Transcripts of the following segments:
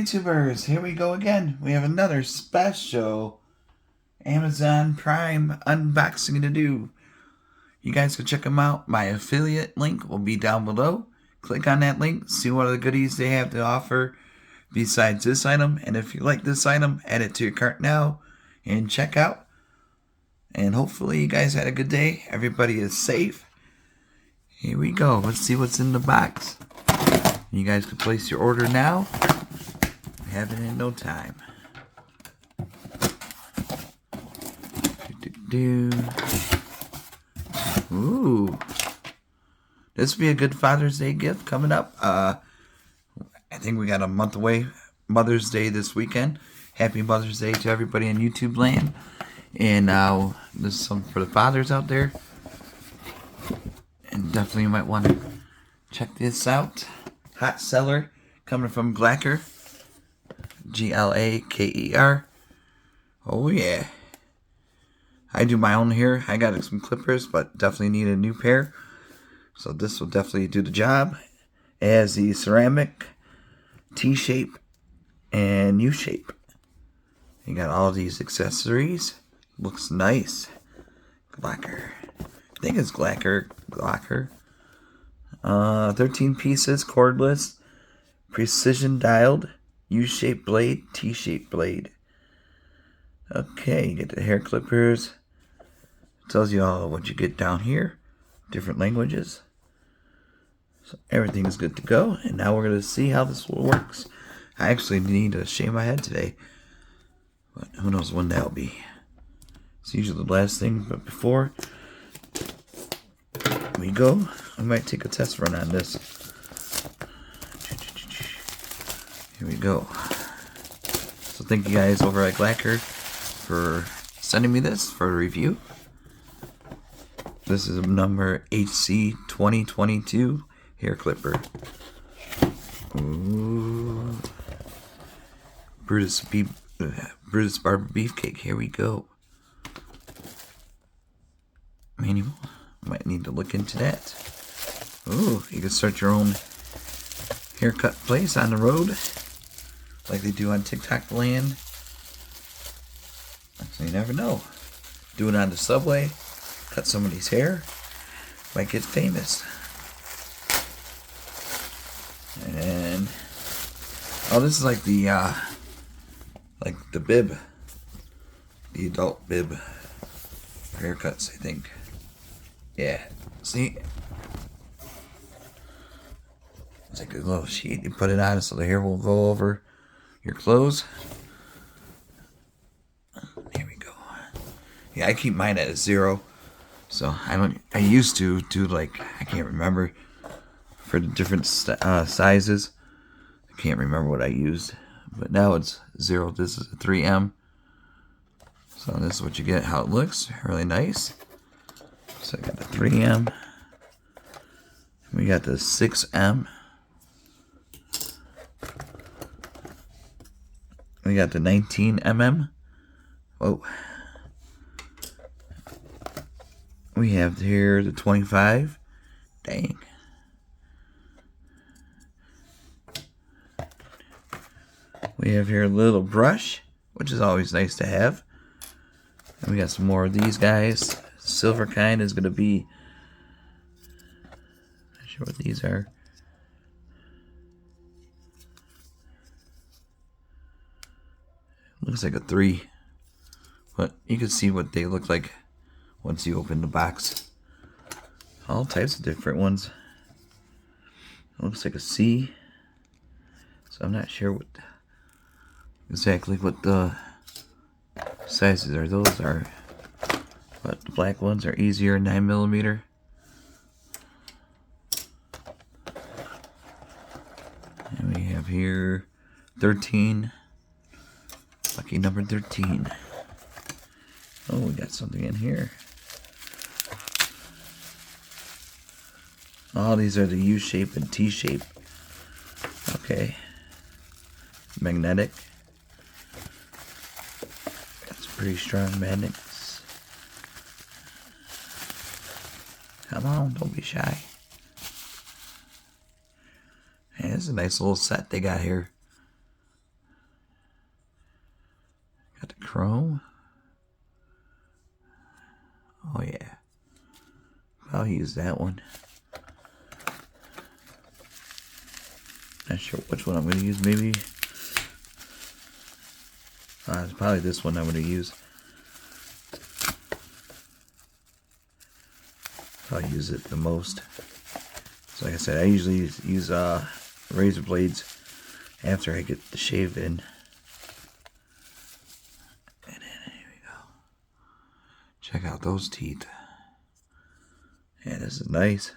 YouTubers, here we go again. We have another special Amazon Prime unboxing to do. You guys can check them out. My affiliate link will be down below. Click on that link, see what other goodies they have to offer besides this item. And if you like this item, add it to your cart now and check out. And hopefully you guys had a good day. Everybody is safe. Here we go. Let's see what's in the box. You guys can place your order now. Have it in no time. Ooh. This will be a good Father's Day gift coming up. I think we got a month away. Mother's Day this weekend. Happy Mother's Day to everybody in YouTube land. And this is something for the fathers out there. And definitely you might want to check this out. Hot seller coming from GLAKER. GLAKER. Oh yeah. I do my own hair. I got some clippers, but definitely need a new pair. So this will definitely do the job. It has the ceramic, T-shape, and U-shape. You got all these accessories. Looks nice. GLAKER. I think it's GLAKER. 13 pieces, cordless, precision dialed, U-shaped blade, T-shaped blade. Okay, you get the hair clippers. Tells you all what you get down here. Different languages. So everything is good to go. And now we're going to see how this works. I actually need to shave my head today. But who knows when that'll be. It's usually the last thing. But before we go, I might take a test run on this. Here we go. So thank you guys over at GLAKER for sending me this for a review. This is number HC 2022 hair clipper. Ooh. Brutus Barber Beefcake. Here we go. Manual. Might need to look into that. Ooh, you can start your own haircut place on the road, like they do on TikTok land. So you never know. Do it on the subway. Cut somebody's hair. Might get famous. And oh, this is like the bib, the adult bib for haircuts, I think. Yeah. See, it's like a little sheet. You put it on so the hair won't go over your clothes. Here we go. Yeah, I keep mine at 0. So I used to do like, I can't remember, for the different sizes. I can't remember what I used, but now it's 0. This is a 3M. So this is what you get, how it looks. Really nice. So I got the 3M. We got the 6M. We got the 19mm. Whoa. We have here the 25. Dang. We have here a little brush, which is always nice to have. And we got some more of these guys. Silver kind is going to be, not sure what these are. Looks like a 3. But you can see what they look like once you open the box. All types of different ones. It looks like a C. So I'm not sure exactly what the sizes are. Those are, but the black ones are easier, 9mm. And we have here 13. Lucky number 13. Oh, we got something in here. All these are the U-shape and T-shape. Okay. Magnetic. That's pretty strong magnets. Come on, don't be shy. Hey, this is a nice little set they got here. I'll use that one. Not sure which one I'm going to use. Maybe it's probably this one I'm going to use. I'll use it the most. So like I said, I usually use razor blades after I get the shave in. And then here we go. Check out those teeth. Yeah, this is nice.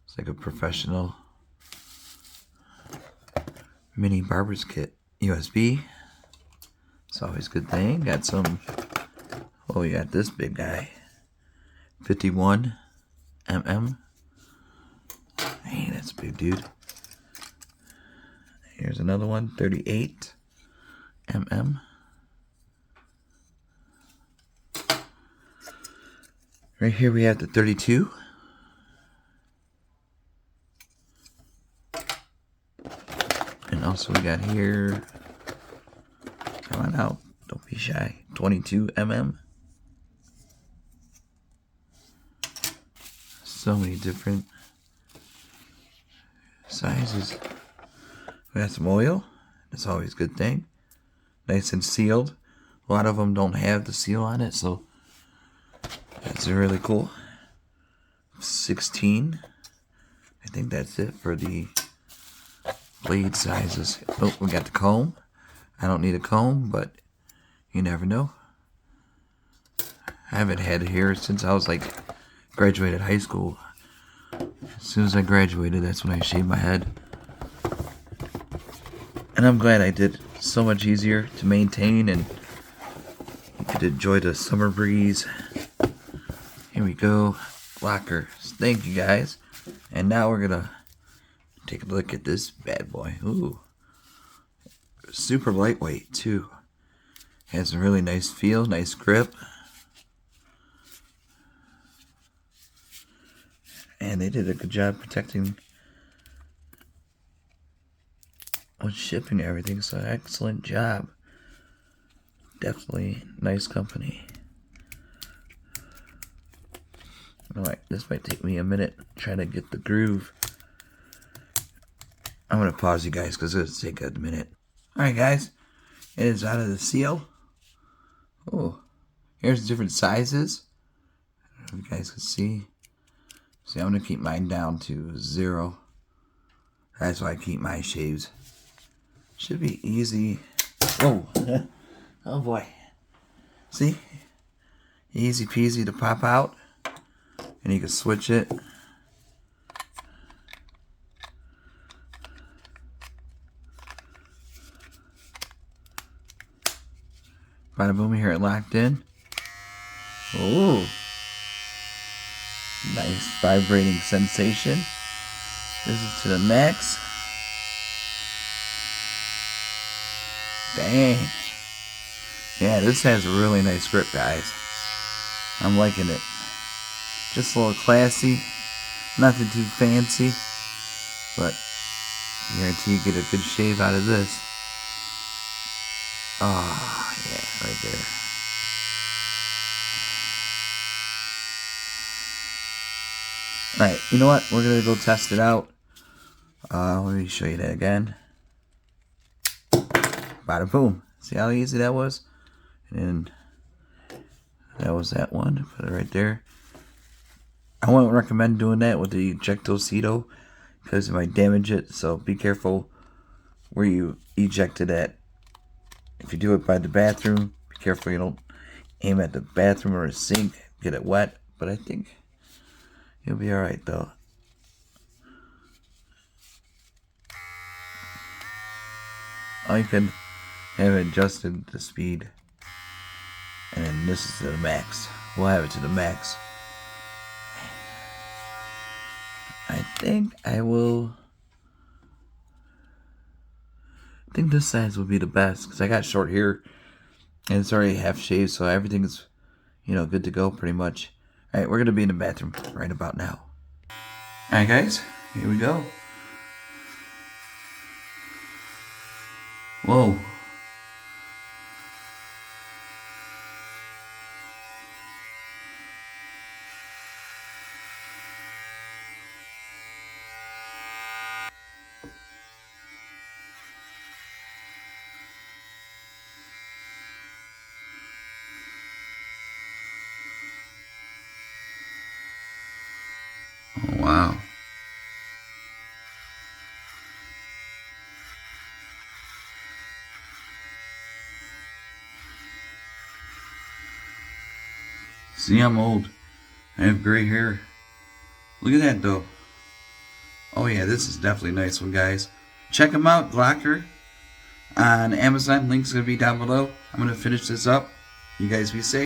It's like a professional mini barber's kit. USB. It's always a good thing. Got some. Oh, we got this big guy. 51 mm. Hey, that's a big dude. Here's another one. 38 mm. Right here we have the 32. And also we got here, come on out, don't be shy, 22 mm. So many different sizes. We got some oil, that's always a good thing. Nice and sealed. A lot of them don't have the seal on it, so that's really cool. 16. I think that's it for the blade sizes. Oh, we got the comb. I don't need a comb, but you never know. I haven't had it here since I was like graduated high school. As soon as I graduated, that's when I shaved my head. And I'm glad I did. So much easier to maintain, and you could enjoy the summer breeze. Here we go. GLAKER. Thank you guys. And now we're gonna take a look at this bad boy. Ooh. Super lightweight too. Has a really nice feel, nice grip. And they did a good job protecting on shipping everything, so excellent job. Definitely nice company. Alright, this might take me a minute trying to get the groove. I'm going to pause you guys because it'll take a minute. Alright guys, it is out of the seal. Oh, here's the different sizes. I don't know if you guys can see. See, I'm going to keep mine down to 0. That's why I keep my shaves. Should be easy. Whoa. Oh boy. See? Easy peasy to pop out. And you can switch it. Bada boom, here it locked in. Ooh. Nice vibrating sensation. This is to the max. Dang. Yeah, this has a really nice grip, guys. I'm liking it. Just a little classy. Nothing too fancy. But I guarantee you get a good shave out of this. Oh, yeah, right there. Alright, you know what? We're going to go test it out. Let me show you that again. Bada boom. See how easy that was? And that was that one. Put it right there. I wouldn't recommend doing that with the ejectocito because it might damage it. So be careful where you eject it at. If you do it by the bathroom, be careful you don't aim at the bathroom or a sink, get it wet. But I think you'll be alright though. I can have adjusted the speed. And then this is to the max. We'll have it to the max. I think I think this size would be the best because I got short hair and it's already half shaved, so everything is, good to go pretty much. Alright, we're going to be in the bathroom right about now. Alright guys, here we go. Whoa. See, I'm old. I have gray hair. Look at that though. Oh yeah, this is definitely a nice one, guys. Check them out, GLAKER, on Amazon. Link's going to be down below. I'm going to finish this up. You guys be safe.